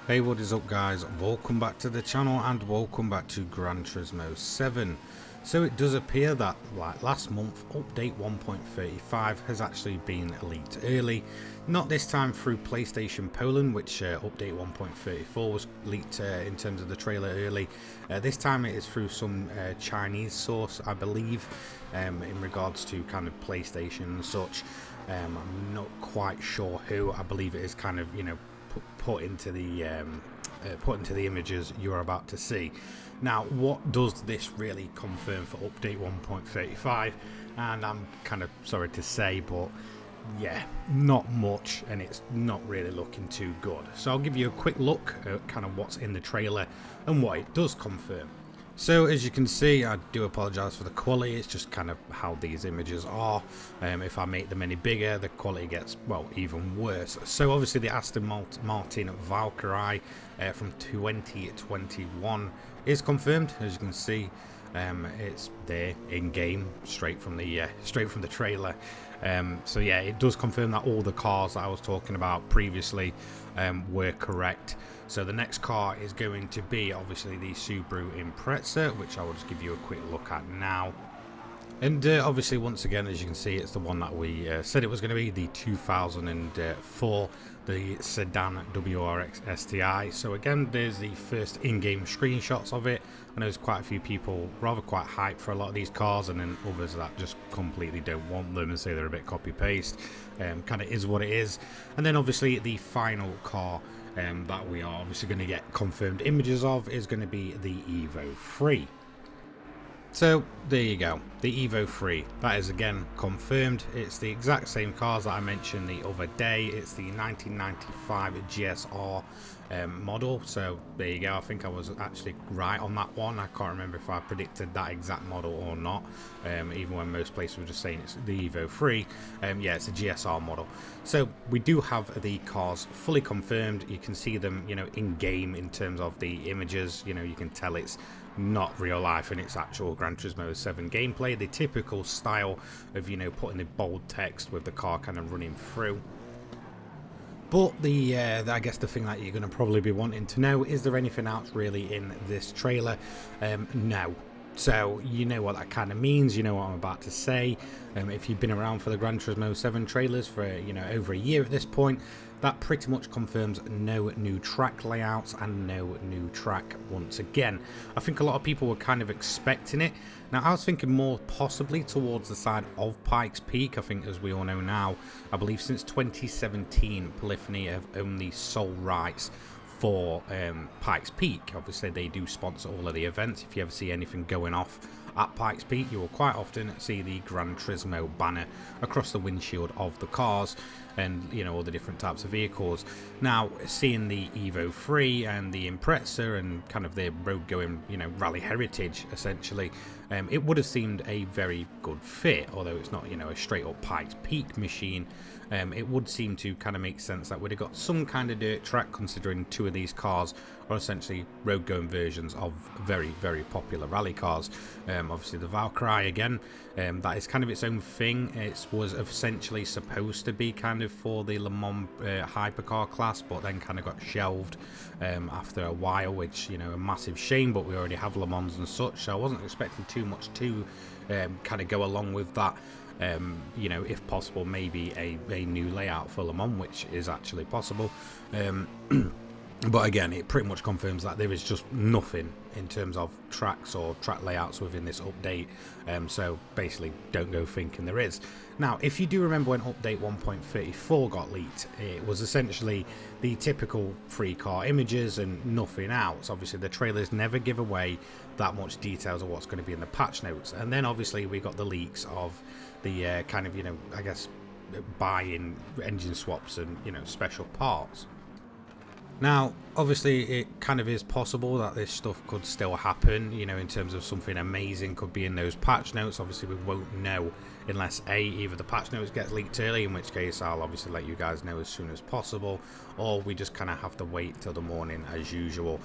Hey, what is up guys, welcome back to the channel and welcome back to Gran Turismo 7. So it does appear that like last month update 1.35 has actually been leaked early, not this time through PlayStation Poland, which update 1.34 was leaked in terms of the trailer early. This time it is through some Chinese source, I believe, in regards to kind of PlayStation and such. I'm not quite sure who. I believe it is kind of, you know, put into the images you're about to see. Now, what does this really confirm for update 1.35? And I'm kind of sorry to say, but yeah, not much, and it's not really looking too good. So I'll give you a quick look at kind of what's in the trailer and what it does confirm. So as you can see, I do apologise for the quality, it's just kind of how these images are. If I make them any bigger, the quality gets, well, even worse. So obviously the Aston Martin Valkyrie from 2021 is confirmed. As you can see, it's there in game, straight from the trailer. So yeah, it does confirm that all the cars that I was talking about previously were correct. So the next car is going to be obviously the Subaru Impreza, which I will just give you a quick look at now. And obviously, once again, as you can see, it's the one that we said it was going to be, the 2004, the sedan WRX STI. So again, there's the first in-game screenshots of it. I know there's quite a few people rather quite hyped for a lot of these cars, and then others that just completely don't want them and say they're a bit copy-paste. Kind of is what it is. And then obviously the final car that we are obviously going to get confirmed images of is going to be the Evo 3. So there you go, the Evo 3, that is again confirmed. It's the exact same cars that I mentioned the other day. It's the 1995 GSR model, so there you go. I think I was actually right on that one. I can't remember if I predicted that exact model or not, even when most places were just saying it's the Evo 3. Yeah, it's a GSR model. So we do have the cars fully confirmed. You can see them, you know, in game in terms of the images. You know, you can tell it's not real life in its actual Gran Turismo 7 gameplay, the typical style of, you know, putting the bold text with the car kind of running through. But I guess the thing that you're going to probably be wanting to know, is there anything else really in this trailer? No. So you know what that kind of means, you know what I'm about to say. If you've been around for the Gran Turismo 7 trailers for, you know, over a year at this point, that pretty much confirms no new track layouts and no new track once again. I think a lot of people were kind of expecting it. Now, I was thinking more possibly towards the side of Pikes Peak. I think, as we all know now, I believe since 2017, Polyphony have owned the sole rights for Pikes Peak. Obviously, they do sponsor all of the events. If you ever see anything going off at Pikes Peak, you will quite often see the Gran Turismo banner across the windshield of the cars, and, you know, all the different types of vehicles. Now, seeing the Evo 3 and the Impreza and kind of their road going, you know, rally heritage essentially, it would have seemed a very good fit. Although it's not, you know, a straight up Pikes Peak machine, it would seem to kind of make sense that would have got some kind of dirt track, considering two of these cars are essentially road going versions of very, very popular rally cars. Obviously the Valkyrie again, that is kind of its own thing. It was essentially supposed to be kind of for the Le Mans hypercar class, but then kind of got shelved after a while, which, you know, a massive shame, but we already have Le Mans and such, so I wasn't expecting too much to kind of go along with that. You know, if possible, maybe a new layout for Le Mans, which is actually possible. But again, it pretty much confirms that there is just nothing in terms of tracks or track layouts within this update. So basically, don't go thinking there is. Now, if you do remember when update 1.34 got leaked, it was essentially the typical free car images and nothing else. Obviously, the trailers never give away that much details of what's going to be in the patch notes. And then obviously we got the leaks of the kind of, you know, I guess buy-in engine swaps and, you know, special parts. Now, obviously, it kind of is possible that this stuff could still happen, you know, in terms of something amazing could be in those patch notes. Obviously, we won't know unless either the patch notes gets leaked early, in which case I'll obviously let you guys know as soon as possible, or we just kind of have to wait till the morning as usual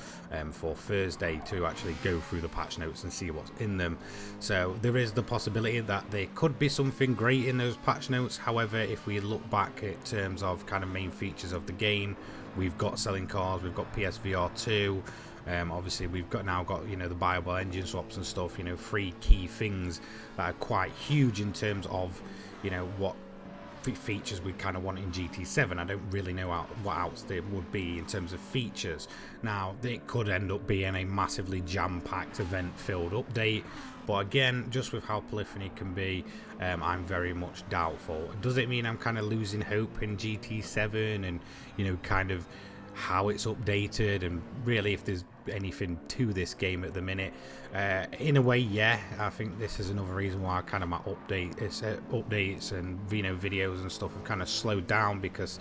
for Thursday to actually go through the patch notes and see what's in them. So there is the possibility that there could be something great in those patch notes. However, if we look back in terms of kind of main features of the game, we've got selling cars, we've got PSVR 2, obviously we've now got, you know, the buyable engine swaps and stuff, you know, 3 key things that are quite huge in terms of, you know, what features we kind of want in GT7. I don't really know what else there would be in terms of features. Now, it could end up being a massively jam-packed event-filled update, but again, just with how Polyphony can be, I'm very much doubtful. Does it mean I'm kind of losing hope in GT7 and, you know, kind of how it's updated and really if there's anything to this game at the minute? In a way, yeah. I think this is another reason why kind of my updates and, you know, videos and stuff have kind of slowed down, because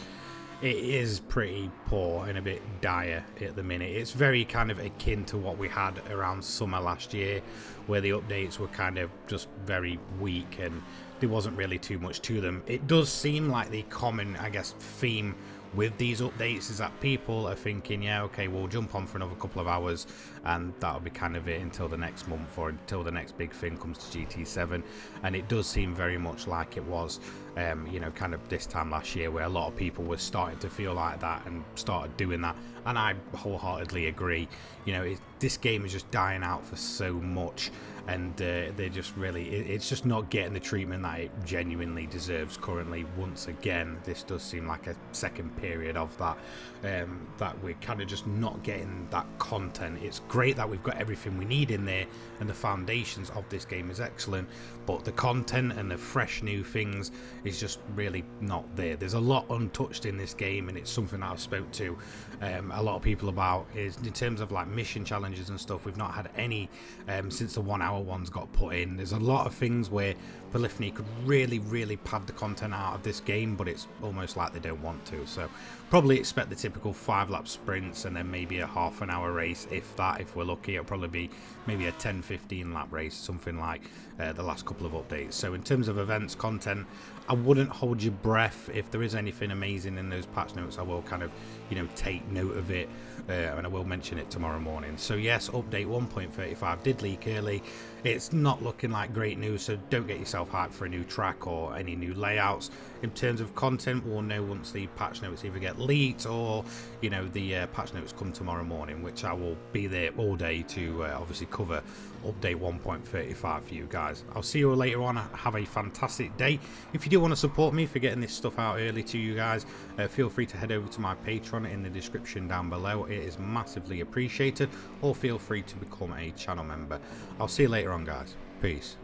it is pretty poor and a bit dire at the minute. It's very kind of akin to what we had around summer last year, where the updates were kind of just very weak and there wasn't really too much to them. It does seem like the common, I guess, theme with these updates is that people are thinking, yeah, okay, we'll jump on for another couple of hours and that'll be kind of it until the next month or until the next big thing comes to GT7. And it does seem very much like it was, you know, kind of this time last year, where a lot of people were starting to feel like that and started doing that. And I wholeheartedly agree. You know, this game is just dying out for so much, and they're just really, it's just not getting the treatment that it genuinely deserves currently. Once again, this does seem like a second period of that, that we're kind of just not getting that content. It's great that we've got everything we need in there and the foundations of this game is excellent, but the content and the fresh new things is just really not there. There's a lot untouched in this game, and it's something that I've spoke to a lot of people about, is in terms of like mission challenges and stuff. We've not had any since the 1 hour ones got put in. There's a lot of things where Polyphony could really pad the content out of this game, but it's almost like they don't want to. So probably expect the typical 5-lap sprints and then maybe a half an hour race, if that. If we're lucky, it'll probably be maybe a 10-15 lap race, something like the last couple of updates. So in terms of events content, I wouldn't hold your breath. If there is anything amazing in those patch notes, I will kind of, you know, take note of it, and I will mention it tomorrow morning. So yes, update 1.35 did leak early. It's not looking like great news, so don't get yourself hyped for a new track or any new layouts. In terms of content, we'll know once the patch notes either get leaked or, you know, the patch notes come tomorrow morning, which I will be there all day to obviously cover update 1.35 for you guys. I'll see you all later on. Have a fantastic day. If you do want to support me for getting this stuff out early to you guys, feel free to head over to my Patreon in the description down below. It is massively appreciated, or feel free to become a channel member. I'll see you later on, guys. Peace.